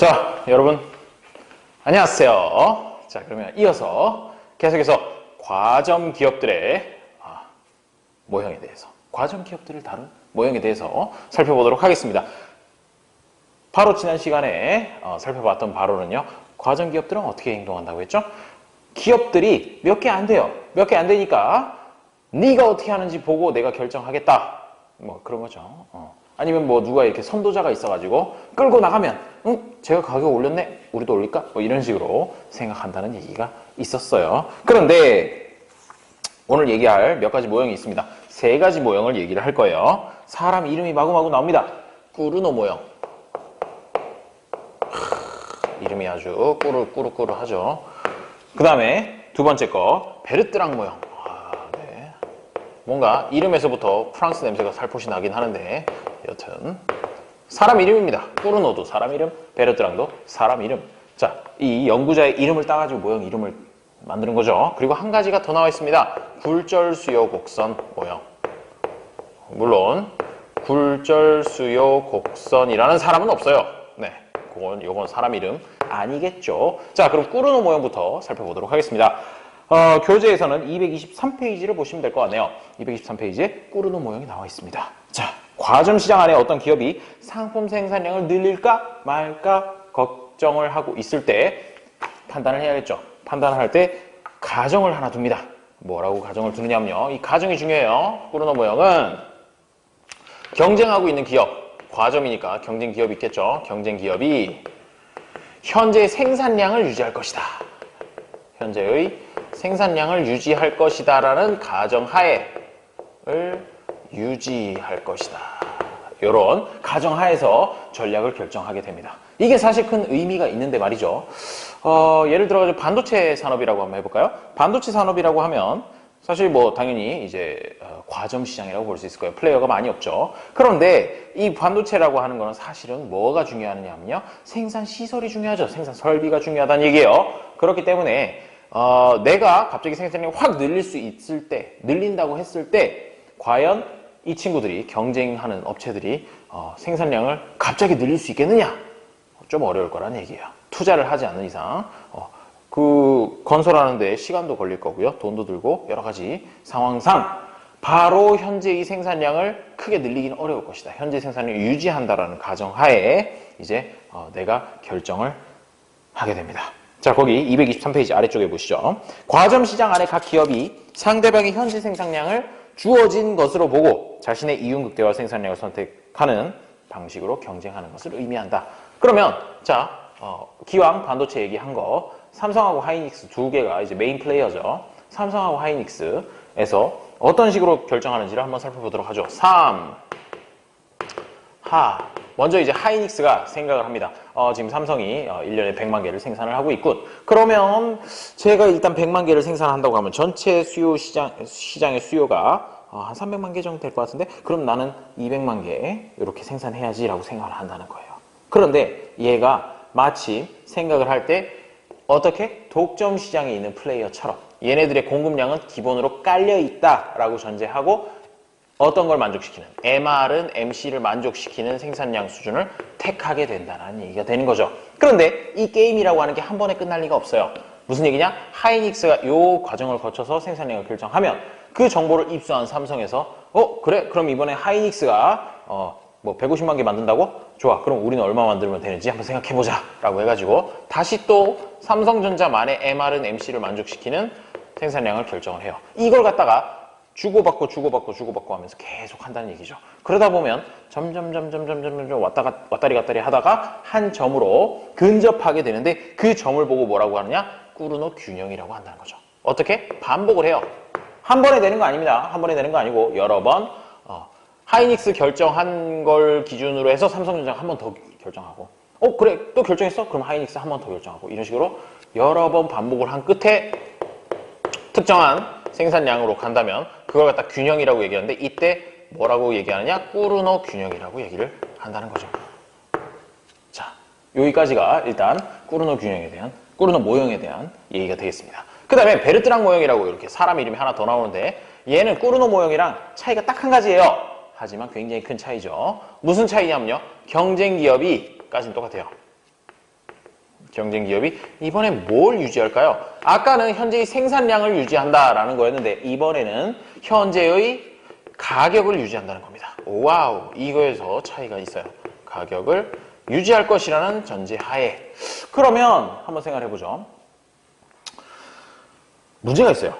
자, 여러분 안녕하세요. 자, 그러면 이어서 계속해서 과점 기업들의 모형에 대해서, 과점 기업들을 다룬 모형에 대해서 살펴보도록 하겠습니다. 바로 지난 시간에 살펴봤던 바로는요, 과점 기업들은 어떻게 행동한다고 했죠? 기업들이 몇 개 안 돼요. 몇 개 안 되니까 네가 어떻게 하는지 보고 내가 결정하겠다. 뭐 그런 거죠. 아니면 뭐 누가 이렇게 선도자가 있어가지고 끌고 나가면 제가 가격 올렸네? 우리도 올릴까? 뭐 이런 식으로 생각한다는 얘기가 있었어요. 그런데 오늘 얘기할 몇 가지 모형이 있습니다. 세 가지 모형을 얘기를 할 거예요. 사람 이름이 마구마구 나옵니다. 꾸르노 모형. 이름이 아주 꾸르꾸르꾸르하죠. 그 다음에 두 번째 거 베르트랑 모형. 네. 뭔가 이름에서부터 프랑스 냄새가 살포시 나긴 하는데 여튼 사람 이름입니다. 꾸르노도 사람 이름, 베르트랑도 사람 이름. 자, 이 연구자의 이름을 따가지고 모형 이름을 만드는 거죠. 그리고 한 가지가 더 나와 있습니다. 굴절수요 곡선 모형. 물론 굴절수요 곡선이라는 사람은 없어요. 네, 요건 사람 이름 아니겠죠. 자, 그럼 꾸르노 모형부터 살펴보도록 하겠습니다. 교재에서는 223페이지를 보시면 될 것 같네요. 223페이지에 꾸르노 모형이 나와 있습니다. 자, 과점 시장 안에 어떤 기업이 상품 생산량을 늘릴까 말까 걱정을 하고 있을 때 판단을 해야겠죠. 판단을 할 때 가정을 하나 둡니다. 뭐라고 가정을 두느냐면요, 이 가정이 중요해요. 꾸르노 모형은 경쟁하고 있는 기업, 과점이니까 경쟁 기업이 있겠죠. 경쟁 기업이 현재 생산량을 유지할 것이다. 현재의 생산량을 유지할 것이다 라는 가정하에를 유지할 것이다. 이런 가정하에서 전략을 결정하게 됩니다. 이게 사실 큰 의미가 있는데 말이죠. 예를 들어가지고 반도체 산업이라고 한번 해볼까요? 반도체 산업이라고 하면 사실 뭐 당연히 이제 과점 시장이라고 볼 수 있을 거예요. 플레이어가 많이 없죠. 그런데 이 반도체라고 하는 거는 사실은 뭐가 중요하냐면요, 생산 시설이 중요하죠. 생산 설비가 중요하다는 얘기예요. 그렇기 때문에 내가 갑자기 생산량이 확 늘릴 수 있을 때, 늘린다고 했을 때 과연 이 친구들이, 경쟁하는 업체들이 생산량을 갑자기 늘릴 수 있겠느냐? 좀 어려울 거란 얘기예요. 투자를 하지 않는 이상. 그 건설하는데 시간도 걸릴 거고요. 돈도 들고 여러 가지 상황상 바로 현재 이 생산량을 크게 늘리기는 어려울 것이다. 현재 생산량을 유지한다라는 가정하에 이제 내가 결정을 하게 됩니다. 자, 거기 223페이지 아래쪽에 보시죠. 과점 시장 안에 각 기업이 상대방의 현재 생산량을 주어진 것으로 보고 자신의 이윤 극대화 생산량을 선택하는 방식으로 경쟁하는 것을 의미한다. 그러면 자, 기왕 반도체 얘기한 거, 삼성하고 하이닉스 두 개가 이제 메인 플레이어죠. 삼성하고 하이닉스에서 어떤 식으로 결정하는지를 한번 살펴보도록 하죠. 먼저 이제 하이닉스가 생각을 합니다. 지금 삼성이 1년에 100만 개를 생산을 하고 있군. 그러면 제가 일단 100만 개를 생산한다고 하면 전체 시장의 수요가 한 300만 개 정도 될 것 같은데, 그럼 나는 200만 개 이렇게 생산해야지 라고 생각을 한다는 거예요. 그런데 얘가 마침 생각을 할 때 어떻게? 독점 시장에 있는 플레이어처럼 얘네들의 공급량은 기본으로 깔려 있다라고 전제하고 어떤 걸 만족시키는, MR은 MC를 만족시키는 생산량 수준을 택하게 된다는 얘기가 되는 거죠. 그런데 이 게임이라고 하는 게 한 번에 끝날 리가 없어요. 무슨 얘기냐? 하이닉스가 이 과정을 거쳐서 생산량을 결정하면 그 정보를 입수한 삼성에서 그래? 그럼 이번에 하이닉스가 뭐 150만 개 만든다고? 좋아. 그럼 우리는 얼마 만들면 되는지 한번 생각해보자 라고 해가지고 다시 또 삼성전자만의 MR은 MC를 만족시키는 생산량을 결정을 해요. 이걸 갖다가 주고받고 하면서 계속 한다는 얘기죠. 그러다 보면 점점 왔다리 갔다리 하다가 한 점으로 근접하게 되는데, 그 점을 보고 뭐라고 하느냐? 꾸르노 균형이라고 한다는 거죠. 어떻게? 반복을 해요. 한 번에 되는 거 아닙니다. 한 번에 되는 거 아니고 여러 번 하이닉스 결정한 걸 기준으로 해서 삼성전자가 한 번 더 결정하고, 그래 또 결정했어? 그럼 하이닉스 한 번 더 결정하고, 이런 식으로 여러 번 반복을 한 끝에 특정한 생산량으로 간다면 그걸 갖다 균형이라고 얘기하는데, 이때 뭐라고 얘기하느냐? 꾸르노 균형이라고 얘기를 한다는 거죠. 자, 여기까지가 일단 꾸르노 균형에 대한, 꾸르노 모형에 대한 얘기가 되겠습니다. 그 다음에 베르트랑 모형이라고 이렇게 사람 이름이 하나 더 나오는데, 얘는 꾸르노 모형이랑 차이가 딱 한 가지예요. 하지만 굉장히 큰 차이죠. 무슨 차이냐면요, 경쟁 기업이 까지는 똑같아요. 경쟁 기업이 이번에 뭘 유지할까요? 아까는 현재의 생산량을 유지한다라는 거였는데 이번에는 현재의 가격을 유지한다는 겁니다. 와우, 이거에서 차이가 있어요. 가격을 유지할 것이라는 전제 하에. 그러면 한번 생각해 보죠. 문제가 있어요.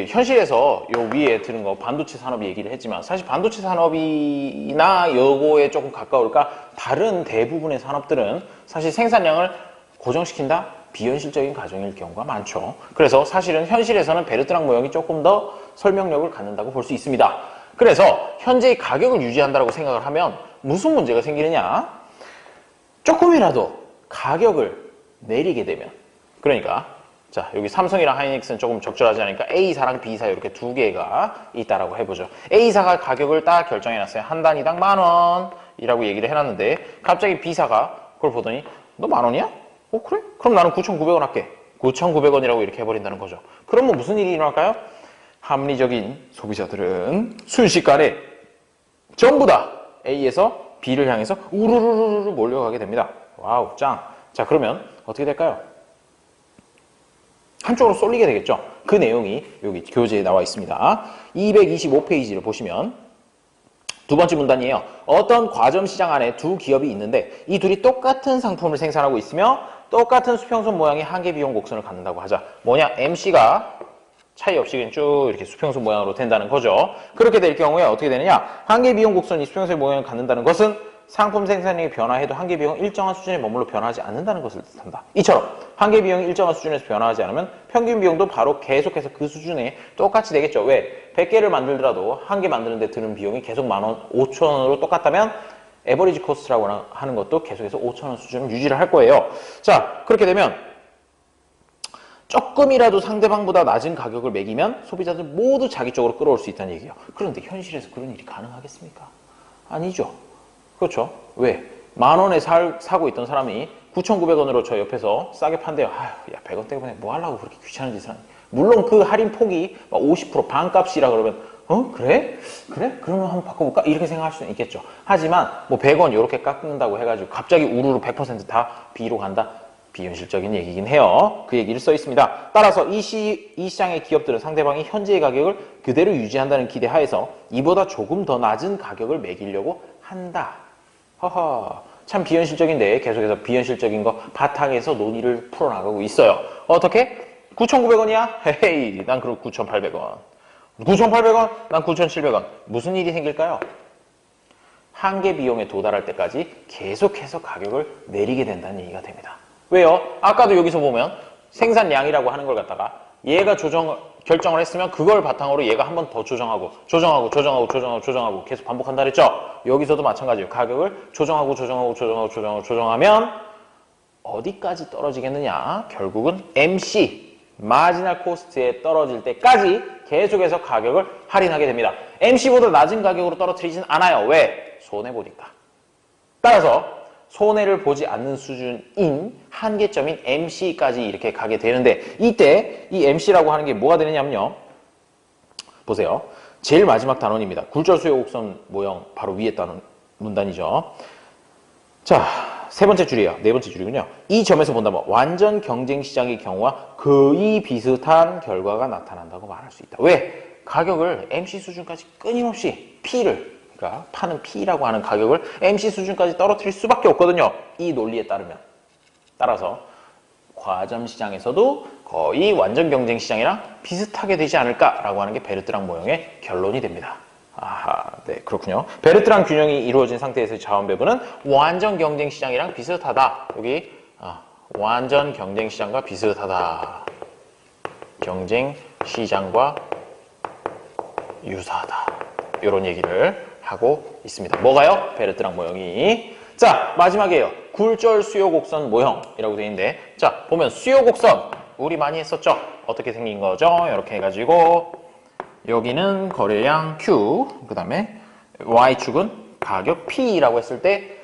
현실에서 요 위에 드는 거 반도체 산업이 얘기를 했지만 사실 반도체 산업이나 요거에 조금 가까울까? 다른 대부분의 산업들은 사실 생산량을 고정시킨다? 비현실적인 가정일 경우가 많죠. 그래서 사실은 현실에서는 베르트랑 모형이 조금 더 설명력을 갖는다고 볼 수 있습니다. 그래서 현재의 가격을 유지한다고 생각을 하면 무슨 문제가 생기느냐? 조금이라도 가격을 내리게 되면, 그러니까 자, 여기 삼성이랑 하이닉스는 조금 적절하지 않으니까 A사랑 B사 이렇게 두 개가 있다라고 해보죠. A사가 가격을 딱 결정해놨어요. 한 단위당 10,000원이라고 얘기를 해놨는데 갑자기 B사가 그걸 보더니 너 10,000원이야? 그래? 그럼 나는 9,900원 할게. 9,900원이라고 이렇게 해버린다는 거죠. 그러면 무슨 일이 일어날까요? 합리적인 소비자들은 순식간에 전부 다 A에서 B를 향해서 우르르르르 몰려가게 됩니다. 와우, 짱. 자, 그러면 어떻게 될까요? 한쪽으로 쏠리게 되겠죠. 그 내용이 여기 교재에 나와 있습니다. 225페이지를 보시면 두 번째 문단이에요. 어떤 과점 시장 안에 두 기업이 있는데 이 둘이 똑같은 상품을 생산하고 있으며 똑같은 수평선 모양의 한계 비용 곡선을 갖는다고 하자. 뭐냐? MC가 차이 없이 그냥 쭉 이렇게 수평선 모양으로 된다는 거죠. 그렇게 될 경우에 어떻게 되느냐? 한계 비용 곡선이 수평선 모양을 갖는다는 것은 상품 생산량이 변화해도 한계 비용은 일정한 수준에 머물러 변화하지 않는다는 것을 뜻한다. 이처럼 한계 비용이 일정한 수준에서 변화하지 않으면 평균 비용도 바로 계속해서 그 수준에 똑같이 되겠죠. 왜? 100개를 만들더라도 한 개 만드는데 드는 비용이 계속 10,000원, 5,000원으로 똑같다면 에버리지 코스트라고 하는 것도 계속해서 5,000원 수준을 유지를 할 거예요. 자, 그렇게 되면 조금이라도 상대방보다 낮은 가격을 매기면 소비자들 모두 자기 쪽으로 끌어올 수 있다는 얘기예요. 그런데 현실에서 그런 일이 가능하겠습니까? 아니죠. 그렇죠. 왜? 10,000원에 사고 있던 사람이 9,900원으로 저 옆에서 싸게 판대요. 아휴, 야, 100원 때문에 뭐 하려고 그렇게 귀찮은 짓을 하니. 물론 그 할인 폭이 50% 반값이라 그러면 그래? 그래? 그러면 한번 바꿔볼까? 이렇게 생각할 수는 있겠죠. 하지만 뭐 100원 이렇게 깎는다고 해가지고 갑자기 우르르 100% 다 B로 간다? 비현실적인 얘기긴 해요. 그 얘기를 써 있습니다. 따라서 이 시장의 기업들은 상대방이 현재의 가격을 그대로 유지한다는 기대 하에서 이보다 조금 더 낮은 가격을 매기려고 한다. 허허, 참 비현실적인데 계속해서 비현실적인 거 바탕에서 논의를 풀어나가고 있어요. 어떻게? 9,900원이야? 헤헤이, 난 그럼 9,800원. 9,800원? 난 9,700원. 무슨 일이 생길까요? 한계 비용에 도달할 때까지 계속해서 가격을 내리게 된다는 얘기가 됩니다. 왜요? 아까도 여기서 보면 생산량이라고 하는 걸 갖다가 얘가 결정을 했으면 그걸 바탕으로 얘가 한 번 더 조정하고 계속 반복한다 그랬죠? 여기서도 마찬가지예요. 가격을 조정하면 어디까지 떨어지겠느냐? 결국은 MC, 마지널 코스트에 떨어질 때까지 계속해서 가격을 할인하게 됩니다. MC보다 낮은 가격으로 떨어뜨리진 않아요. 왜? 손해보니까. 따라서 손해를 보지 않는 수준인 한계점인 MC까지 이렇게 가게 되는데 이때 이 MC라고 하는 게 뭐가 되느냐면요. 보세요. 제일 마지막 단원입니다. 굴절 수요 곡선 모형 바로 위에 단원 문단이죠. 자, 세 번째 줄이에요. 네 번째 줄이군요. 이 점에서 본다면 완전 경쟁 시장의 경우와 거의 비슷한 결과가 나타난다고 말할 수 있다. 왜? 가격을 MC 수준까지 끊임없이 P를 그러니까 파는 P라고 하는 가격을 MC 수준까지 떨어뜨릴 수밖에 없거든요. 이 논리에 따르면. 따라서 과점 시장에서도 거의 완전 경쟁 시장이랑 비슷하게 되지 않을까라고 하는 게 베르트랑 모형의 결론이 됩니다. 아하, 네, 그렇군요. 베르트랑 균형이 이루어진 상태에서의 자원 배분은 완전 경쟁 시장이랑 비슷하다. 여기 완전 경쟁 시장과 비슷하다. 경쟁 시장과 유사하다. 이런 얘기를 하고 있습니다. 뭐가요? 베르트랑 모형이. 자, 마지막이에요. 굴절 수요 곡선 모형이라고 되어 있는데, 자, 보면 수요 곡선 우리 많이 했었죠? 어떻게 생긴 거죠? 이렇게 해가지고 여기는 거래량 Q, 그 다음에 Y축은 가격 P라고 했을 때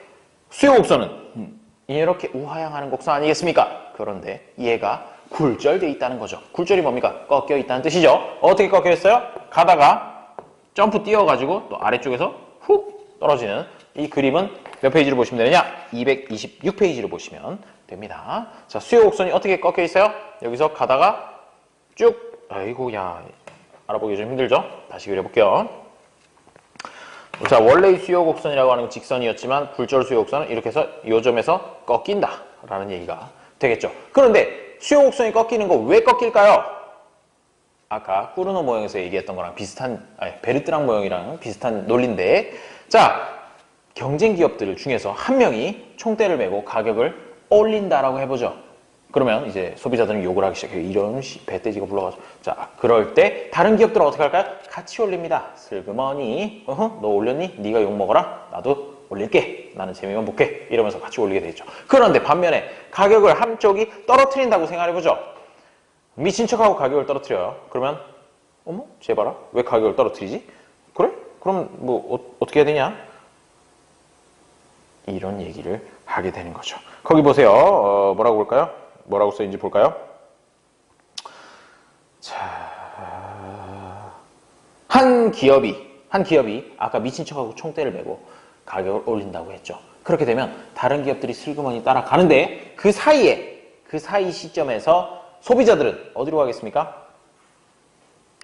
수요 곡선은 이렇게 우하향하는 곡선 아니겠습니까? 그런데 얘가 굴절되어 있다는 거죠. 굴절이 뭡니까? 꺾여 있다는 뜻이죠. 어떻게 꺾여 있어요? 가다가 점프 뛰어가지고 또 아래쪽에서 훅 떨어지는 이 그림은 몇 페이지로 보시면 되느냐? 226페이지로 보시면 됩니다. 자, 수요 곡선이 어떻게 꺾여 있어요? 여기서 가다가 쭉, 아이고, 야, 알아보기 좀 힘들죠? 다시 그려볼게요. 자, 원래의 수요 곡선이라고 하는 건 직선이었지만 굴절 수요 곡선은 이렇게 해서 이 점에서 꺾인다 라는 얘기가 되겠죠. 그런데 수요 곡선이 꺾이는 거 왜 꺾일까요? 아까 꾸르노 모형에서 얘기했던 거랑 비슷한, 베르트랑 모형이랑 비슷한 논리인데, 자, 경쟁 기업들 중에서 한 명이 총대를 메고 가격을 올린다라고 해보죠. 그러면 이제 소비자들은 욕을 하기 시작해요. 이런 배떼지가 불러가지고. 자, 그럴 때 다른 기업들은 어떻게 할까요? 같이 올립니다. 슬그머니, 너 올렸니? 네가 욕 먹어라. 나도 올릴게. 나는 재미만 볼게. 이러면서 같이 올리게 되죠. 그런데 반면에 가격을 한쪽이 떨어뜨린다고 생각해보죠. 미친 척하고 가격을 떨어뜨려요. 그러면 어머? 쟤 봐라. 왜 가격을 떨어뜨리지? 그래? 그럼 뭐 어떻게 해야 되냐? 이런 얘기를 하게 되는 거죠. 거기 보세요. 뭐라고 볼까요? 뭐라고 써있는지 볼까요? 자, 한 기업이 아까 미친 척하고 총대를 메고 가격을 올린다고 했죠. 그렇게 되면 다른 기업들이 슬그머니 따라가는데 그 사이 시점에서 소비자들은 어디로 가겠습니까?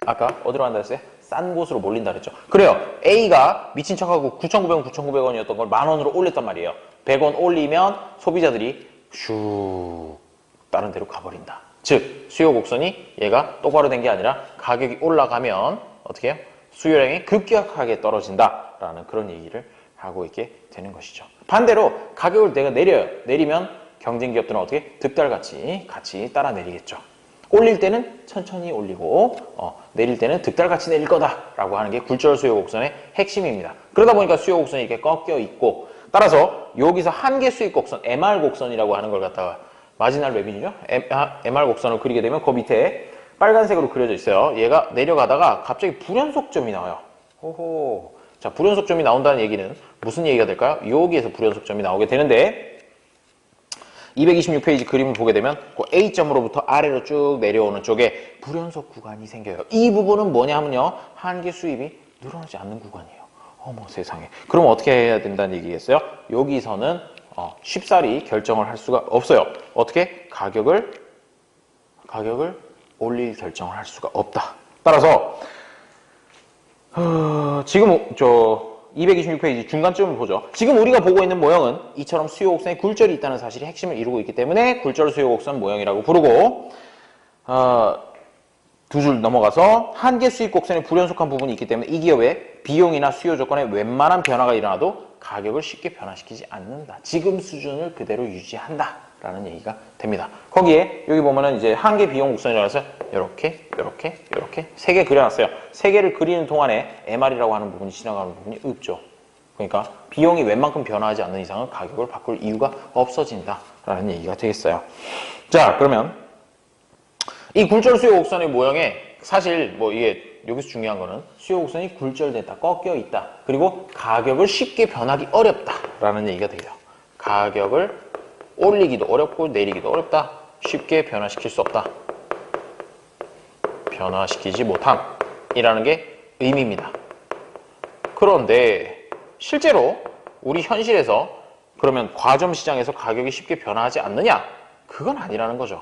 아까 어디로 간다 했어요? 싼 곳으로 몰린다 그랬죠. 그래요. A가 미친 척하고 9,900원, 9,900원이었던 걸 10,000원으로 올렸단 말이에요. 100원 올리면 소비자들이 슉 다른 데로 가버린다. 즉 수요 곡선이 얘가 똑바로 된 게 아니라 가격이 올라가면 어떻게 해요? 수요량이 급격하게 떨어진다라는 그런 얘기를 하고 있게 되는 것이죠. 반대로 가격을 내가 내려요. 내리면 경쟁 기업들은 어떻게? 득달같이 같이 따라 내리겠죠. 올릴 때는 천천히 올리고 내릴 때는 득달같이 내릴 거다라고 하는 게 굴절 수요 곡선의 핵심입니다. 그러다 보니까 수요 곡선이 이렇게 꺾여 있고 따라서 여기서 한계 수익 곡선, MR 곡선이라고 하는 걸 갖다가 마지널 레빈이죠? MR 곡선을 그리게 되면 그 밑에 빨간색으로 그려져 있어요. 얘가 내려가다가 갑자기 불연속점이 나와요. 호호. 자, 불연속점이 나온다는 얘기는 무슨 얘기가 될까요? 여기에서 불연속점이 나오게 되는데 226페이지 그림을 보게 되면 그 A점으로부터 아래로 쭉 내려오는 쪽에 불연속 구간이 생겨요. 이 부분은 뭐냐 하면요. 한계 수입이 늘어나지 않는 구간이에요. 어머 세상에. 그럼 어떻게 해야 된다는 얘기겠어요? 여기서는 쉽사리 결정을 할 수가 없어요. 어떻게? 가격을 올릴 결정을 할 수가 없다. 따라서 지금 226페이지 중간쯤을 보죠. 지금 우리가 보고 있는 모형은 이처럼 수요 곡선에 굴절이 있다는 사실이 핵심을 이루고 있기 때문에 굴절 수요 곡선 모형이라고 부르고 두 줄 넘어가서 한계 수익 곡선에 불연속한 부분이 있기 때문에 이 기업의 비용이나 수요 조건에 웬만한 변화가 일어나도 가격을 쉽게 변화시키지 않는다. 지금 수준을 그대로 유지한다. 라는 얘기가 됩니다. 거기에 여기 보면은 이제 한계 비용 곡선이라고 해서 이렇게 세 개 그려놨어요. 세 개를 그리는 동안에 MR이라고 하는 부분이 지나가는 부분이 없죠. 그러니까 비용이 웬만큼 변화하지 않는 이상은 가격을 바꿀 이유가 없어진다 라는 얘기가 되겠어요. 자, 그러면 이 굴절 수요 곡선의 모형에 사실 뭐 이게 여기서 중요한 거는 수요 곡선이 굴절됐다, 꺾여 있다, 그리고 가격을 쉽게 변하기 어렵다 라는 얘기가 돼요. 가격을 올리기도 어렵고 내리기도 어렵다. 쉽게 변화시킬 수 없다. 변화시키지 못함이라는 게 의미입니다. 그런데 실제로 우리 현실에서 그러면 과점 시장에서 가격이 쉽게 변화하지 않느냐? 그건 아니라는 거죠.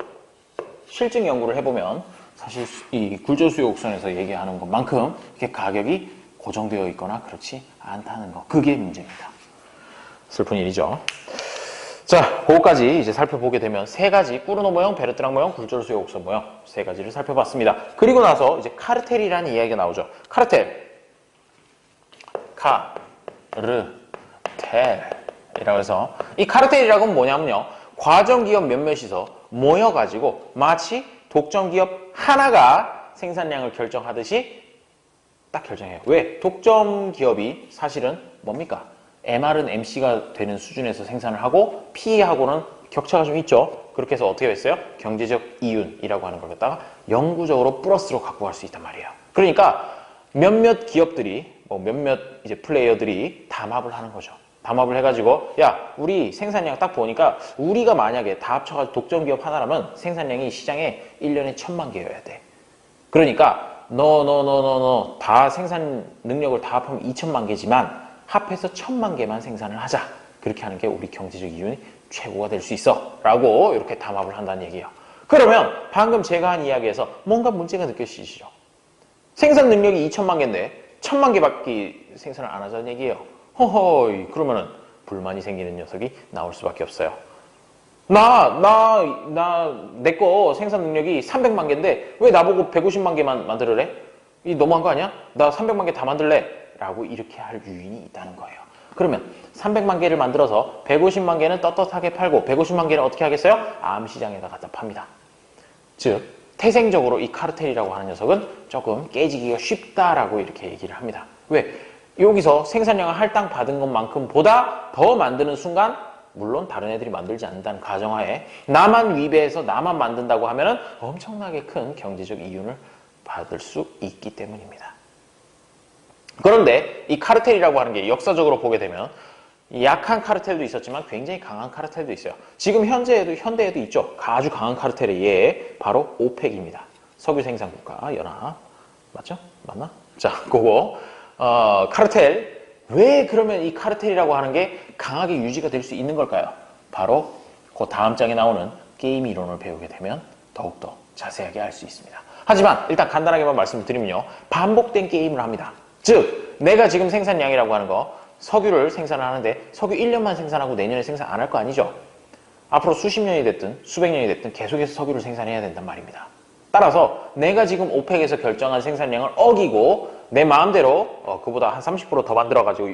실증 연구를 해보면 사실 이 굴절 수요 곡선에서 얘기하는 것만큼 이렇게 가격이 고정되어 있거나 그렇지 않다는 거. 그게 문제입니다. 슬픈 일이죠. 자, 그거까지 이제 살펴보게 되면 세 가지 꾸르노 모형, 베르트랑 모형, 굴절 수요 곡선 모형 세 가지를 살펴봤습니다. 그리고 나서 이제 카르텔이라는 이야기가 나오죠. 카르텔. 카르텔이라고 해서 이 카르텔이라고 하면 뭐냐면요. 과정기업 몇몇이서 모여가지고 마치 독점기업 하나가 생산량을 결정하듯이 딱 결정해요. 왜? 독점기업이 사실은 뭡니까? MR은 MC가 되는 수준에서 생산을 하고 P하고는 격차가 좀 있죠. 그렇게 해서 어떻게 했어요? 경제적 이윤이라고 하는 걸 갖다가 영구적으로 플러스로 갖고 갈 수 있단 말이에요. 그러니까 몇몇 기업들이 몇몇 이제 플레이어들이 담합을 하는 거죠. 담합을 해가지고 야 우리 생산량 딱 보니까 우리가 만약에 다 합쳐가지고 독점기업 하나라면 생산량이 시장에 1년에 1,000만 개여야 돼. 그러니까 너 다 생산 능력을 다 합하면 2,000만 개지만 합해서 1,000만 개만 생산을 하자. 그렇게 하는 게 우리 경제적 이윤이 최고가 될 수 있어 라고 이렇게 담합을 한다는 얘기예요. 그러면 방금 제가 한 이야기에서 뭔가 문제가 느껴지시죠? 생산 능력이 2천만 개인데 1,000만 개밖에 생산을 안 하자는 얘기예요. 허허이, 그러면은 불만이 생기는 녀석이 나올 수밖에 없어요. 내 거 생산 능력이 300만 개인데 왜 나보고 150만 개만 만들으래? 이 너무한 거 아니야? 나 300만 개 다 만들래? 라고 이렇게 할 유인이 있다는 거예요. 그러면 300만 개를 만들어서 150만 개는 떳떳하게 팔고 150만 개는 어떻게 하겠어요? 암시장에다 갖다 팝니다. 즉 태생적으로 이 카르텔이라고 하는 녀석은 조금 깨지기가 쉽다라고 이렇게 얘기를 합니다. 왜? 여기서 생산량을 할당 받은 것만큼 보다 더 만드는 순간, 물론 다른 애들이 만들지 않는다는 가정하에 나만 위배해서 나만 만든다고 하면은 엄청나게 큰 경제적 이윤을 받을 수 있기 때문입니다. 그런데 이 카르텔이라고 하는 게 역사적으로 보게 되면 약한 카르텔도 있었지만 굉장히 강한 카르텔도 있어요. 지금 현대에도 있죠. 아주 강한 카르텔의 예, 바로 오펙입니다. 석유 생산국가 연합. 맞죠? 맞나? 자, 그거 카르텔. 왜 그러면 이 카르텔이라고 하는 게 강하게 유지가 될 수 있는 걸까요? 바로 그 다음 장에 나오는 게임 이론을 배우게 되면 더욱더 자세하게 알 수 있습니다. 하지만 일단 간단하게만 말씀을 드리면요. 반복된 게임을 합니다. 즉 내가 지금 생산량이라고 하는 거 석유를 생산을 하는데 석유 1년만 생산하고 내년에 생산 안 할 거 아니죠? 앞으로 수십 년이 됐든 수백 년이 됐든 계속해서 석유를 생산해야 된단 말입니다. 따라서 내가 지금 오펙에서 결정한 생산량을 어기고 내 마음대로 그보다 한 30% 더 만들어가지고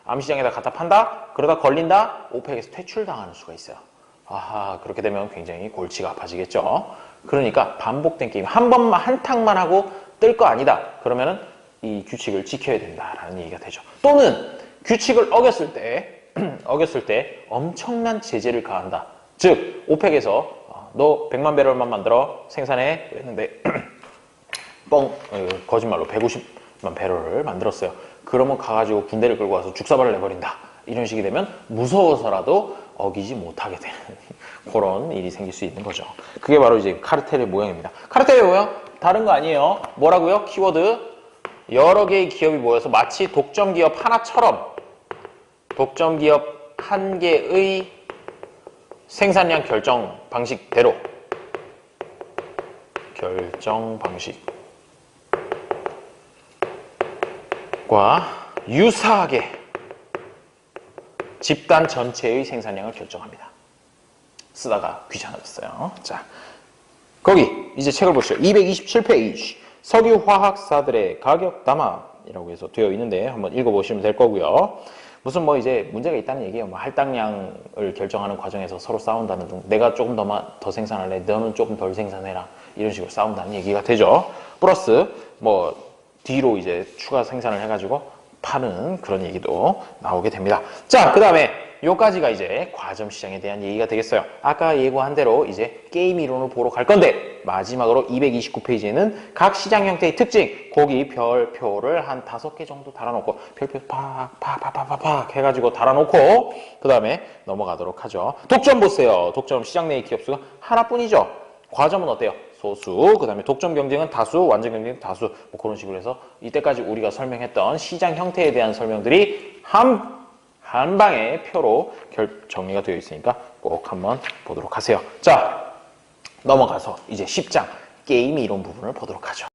암시장에다 갖다 판다? 그러다 걸린다? 오펙에서 퇴출당하는 수가 있어요. 아하, 그렇게 되면 굉장히 골치가 아파지겠죠. 그러니까 반복된 게임, 한 번만 한 탕만 하고 뜰 거 아니다. 그러면은 이 규칙을 지켜야 된다라는 얘기가 되죠. 또는 규칙을 어겼을 때 엄청난 제재를 가한다. 즉 오펙에서 너 100만 배럴만 만들어 생산해 했는데 거짓말로 150만 배럴을 만들었어요. 그러면 가가지고 군대를 끌고 와서 죽사발을 내버린다. 이런 식이 되면 무서워서라도 어기지 못하게 되는 그런 일이 생길 수 있는 거죠. 그게 바로 이제 카르텔의 모양입니다. 카르텔의 모양 다른 거 아니에요. 뭐라고요? 키워드 여러 개의 기업이 모여서 마치 독점 기업 하나처럼 독점 기업 한 개의 생산량 결정 방식대로 결정 방식과 유사하게 집단 전체의 생산량을 결정합니다. 쓰다가 귀찮아졌어요. 자, 거기 이제 책을 보시죠. 227페이지 석유화학사들의 가격 담합이라고 해서 되어 있는데 한번 읽어보시면 될 거고요. 무슨 뭐 이제 문제가 있다는 얘기예요. 뭐 할당량을 결정하는 과정에서 서로 싸운다는 등 내가 조금 더 생산할래, 너는 조금 덜 생산해라 이런 식으로 싸운다는 얘기가 되죠. 플러스 뭐 뒤로 이제 추가 생산을 해가지고 파는 그런 얘기도 나오게 됩니다. 자, 그 다음에 요까지가 이제 과점 시장에 대한 얘기가 되겠어요. 아까 예고한 대로 이제 게임 이론을 보러 갈 건데 마지막으로 229페이지에는 각 시장 형태의 특징, 거기 별표를 한 5개 정도 달아놓고 별표 팍 해가지고 달아놓고 그 다음에 넘어가도록 하죠. 독점 보세요. 독점 시장 내의 기업 수가 하나뿐이죠. 과점은 어때요? 소수, 그 다음에 독점 경쟁은 다수, 완전 경쟁은 다수, 뭐 그런 식으로 해서 이때까지 우리가 설명했던 시장 형태에 대한 설명들이 한 방의 표로 정리가 되어 있으니까 꼭 한번 보도록 하세요. 자, 넘어가서 이제 10장 게임 이론 부분을 보도록 하죠.